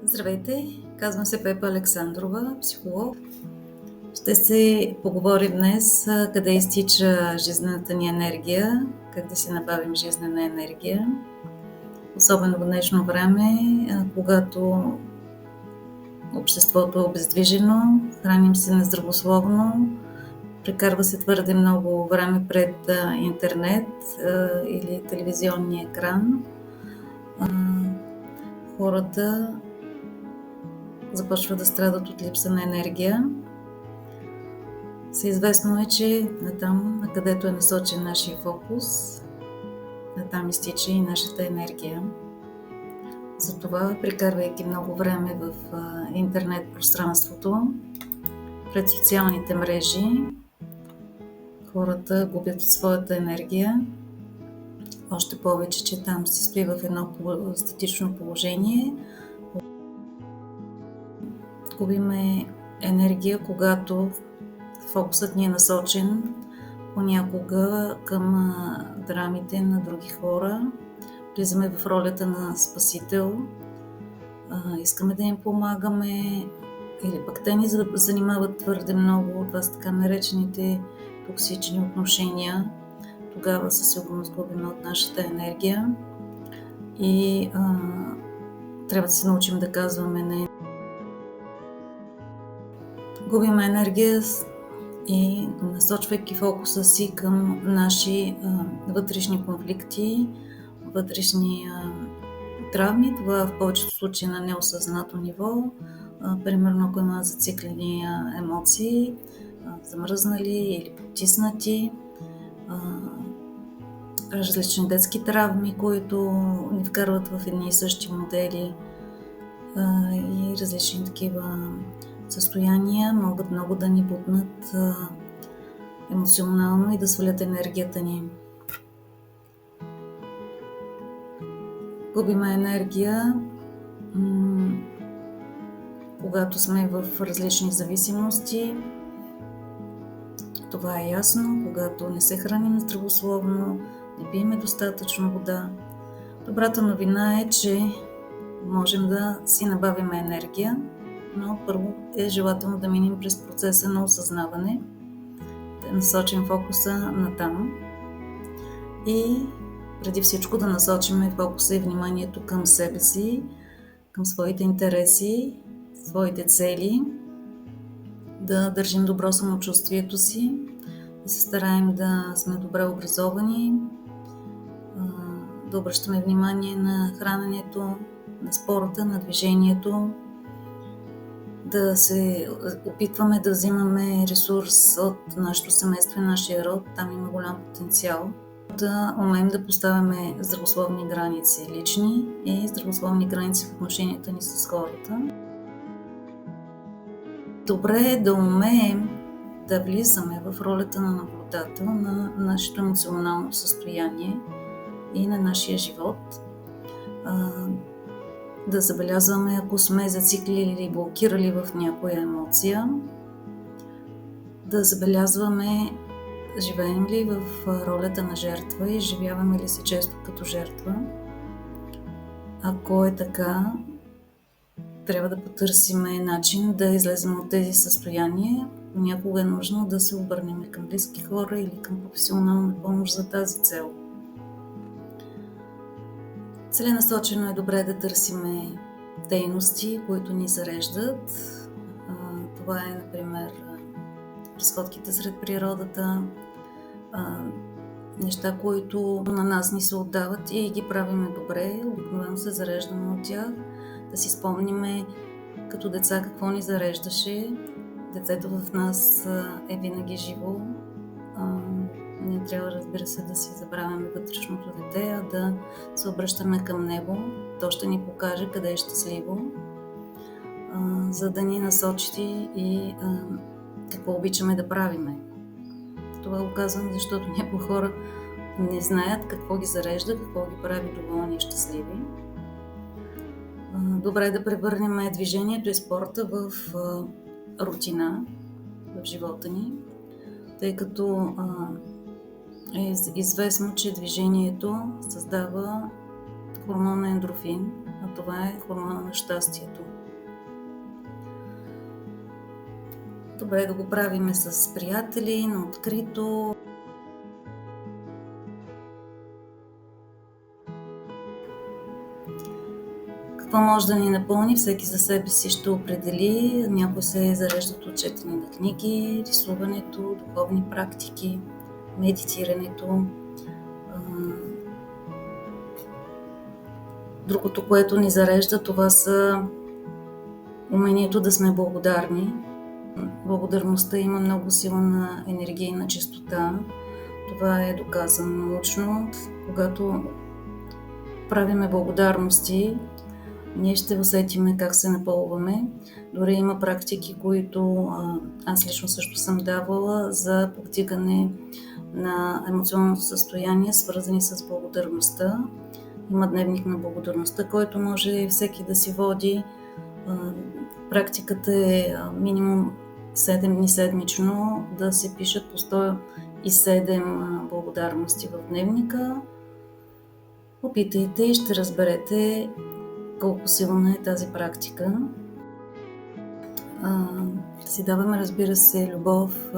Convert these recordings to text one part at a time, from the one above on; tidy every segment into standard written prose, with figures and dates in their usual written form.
Здравейте, казвам се Пепа Александрова, психолог. Ще се поговорим днес къде изтича жизнената ни енергия, как да си набавим жизнена енергия. Особено в днешно време, когато обществото е обездвижено, храним се нездравословно, прекарва се твърде много време пред интернет или телевизионния екран. Хората започват да страдат от липса на енергия. Всеизвестно е, че натам, на където е насочен нашия фокус, натам изтича и нашата енергия. Затова, прекарвайки много време в интернет пространството, пред социалните мрежи, хората губят своята енергия. Още повече, че там се стои в едно статично положение. Губиме енергия, когато фокусът ни е насочен понякога към драмите на други хора. Влизаме в ролята на спасител, искаме да им помагаме, или пък те ни занимават твърде много. Това са така наречените токсични отношения. Тогава със сигурност губим от нашата енергия и трябва да се научим да казваме не. Губим енергия и насочвайки фокуса си към наши вътрешни конфликти, вътрешни травми. Това в повечето случаи на неосъзнато ниво. Примерно, ако има зациклени емоции, замръзнали или потиснати, различни детски травми, които ни вкарват в едни и същи модели и различни такива състояния могат много да ни бутнат емоционално и да свалят енергията ни. Губиме енергия, когато сме в различни зависимости. Това е ясно, когато не се храним здравословно, не пиеме достатъчно вода. Добрата новина е, че можем да си набавим енергия, но първо е желателно да минем през процеса на осъзнаване, да насочим фокуса натам и преди всичко да насочим фокуса и вниманието към себе си, към своите интереси, своите цели, да държим добро самочувствието си, да се стараем да сме добре образовани, да обръщаме внимание на храненето, на спорта, на движението, да се опитваме да взимаме ресурс от нашето семейство и нашия род. Там има голям потенциал. Да умеем да поставяме здравословни граници лични и здравословни граници в отношенията ни с хората. Добре е да умеем да влизаме в ролята на наблюдател на нашето емоционално състояние и на нашия живот. Да забелязваме, ако сме зациклили или блокирали в някоя емоция. Да забелязваме, живеем ли в ролята на жертва и изживяваме ли се често като жертва. Ако е така, трябва да потърсим начин да излезем от тези състояния. Някога е нужно да се обърнем към близки хора или към професионална помощ за тази цел. Целенасочено е добре да търсиме дейности, които ни зареждат. Това е, например, разходките сред природата, неща, които на нас ни се отдават и ги правиме добре. Обикновено се зареждаме от тях. Да си спомниме като деца какво ни зареждаше. Детето в нас е винаги живо. Не трябва, разбира се, да си забравяме вътрешното дете, а да се обръщаме към него. То ще ни покаже къде е щастливо, за да ни насочи и какво обичаме да правиме. Това го казвам, защото някои хора не знаят какво ги зарежда, какво ги прави доволни и щастливи. Добре е да превърнем движението и спорта в рутина в живота ни, тъй като е известно, че движението създава хормона ендорфин, а това е хормона на щастието. Добре е да го правим с приятели, на открито. Какво може да ни напълни? Всеки за себе си ще определи. Някои се зареждат от четене на книги, рисуването, духовни практики, медитирането. Другото, което ни зарежда, това са умението да сме благодарни. Благодарността има много силна енергийна чистота. Това е доказано научно. Когато правиме благодарности, ние ще усетиме как се напълваме. Дори има практики, които аз лично също съм давала за повдигане на емоционалното състояние, свързани с благодарността. Има дневник на благодарността, който може всеки да си води. Практиката е минимум 7 дни седмично да се пишат по 107 благодарности в дневника. Опитайте и ще разберете колко силна е тази практика. Да си даваме, разбира се, любов,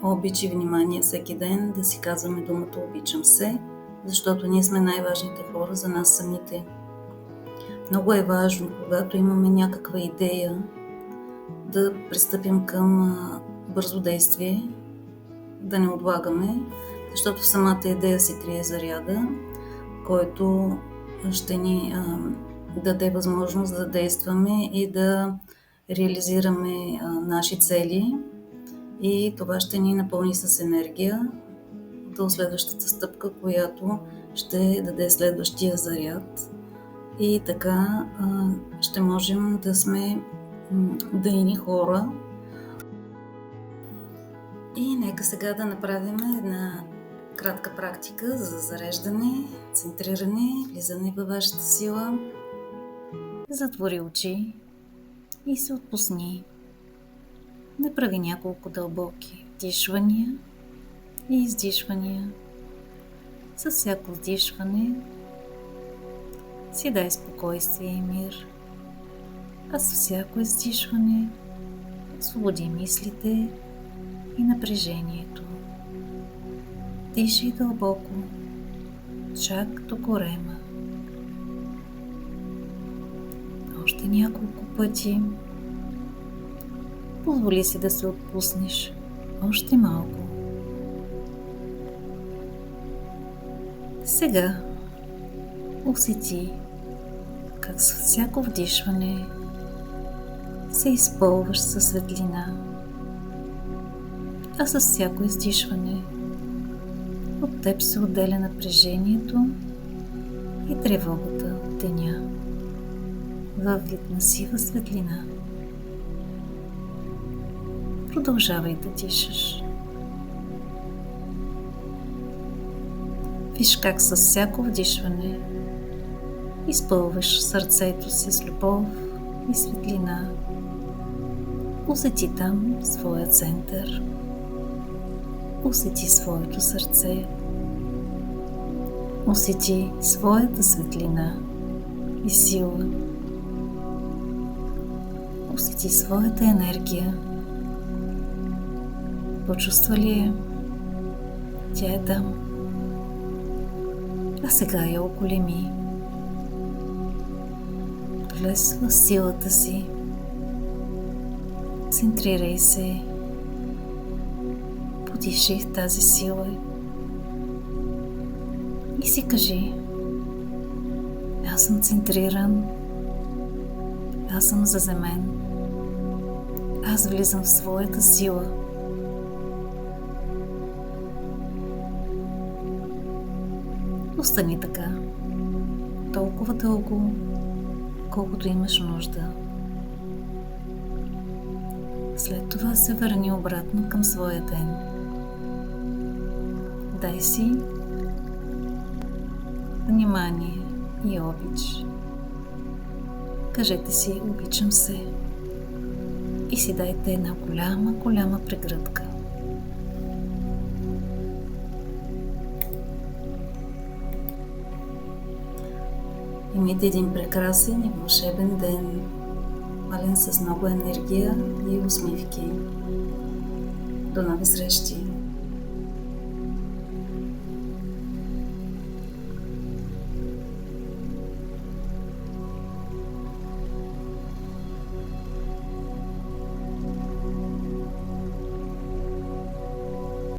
обич и внимание всеки ден, да си казваме думата "обичам се", защото ние сме най-важните хора за нас самите. Много е важно, когато имаме някаква идея, да пристъпим към бързо действие, да не отлагаме, защото в самата идея се крие заряда, който ще ни даде възможност да действаме и да реализираме наши цели, и това ще ни напълни с енергия до следващата стъпка, която ще даде следващия заряд, и така ще можем да сме дейни хора. И нека сега да направим една кратка практика за зареждане, центриране, влизане във вашата сила. Затвори очи и се отпусни. Направи няколко дълбоки вдишвания и издишвания. С всяко вдишване си дай спокойствие и мир, а с всяко издишване освободи мислите и напрежението. Дишай дълбоко, чак до корема. Още няколко пъти. Позволи си да се отпуснеш още малко. Сега усети как с всяко вдишване се изпълваш със светлина, а с всяко издишване от теб се отделя напрежението и тревогата от деня във вид на сива светлина. Продължавай да дишаш. Виж как с всяко вдишване изпълваш сърцето си с любов и светлина. Усети там своя център. Усети своето сърце. Усети своята светлина и сила. Усети своята енергия. Почувства ли я? Тя е там. А сега я оголеми. Влез в силата си. Центрирай се. Подишай в тази сила и си кажи: аз съм центриран, аз съм заземен, аз влизам в своята сила. Остани така толкова дълго, колкото имаш нужда. След това се върни обратно към своя ден. Дай си внимание и обич. Кажете си: обичам се. И си дайте една голяма прегръдка. Имайте един прекрасен и вълшебен ден, пълен с много енергия и усмивки. До нови срещи!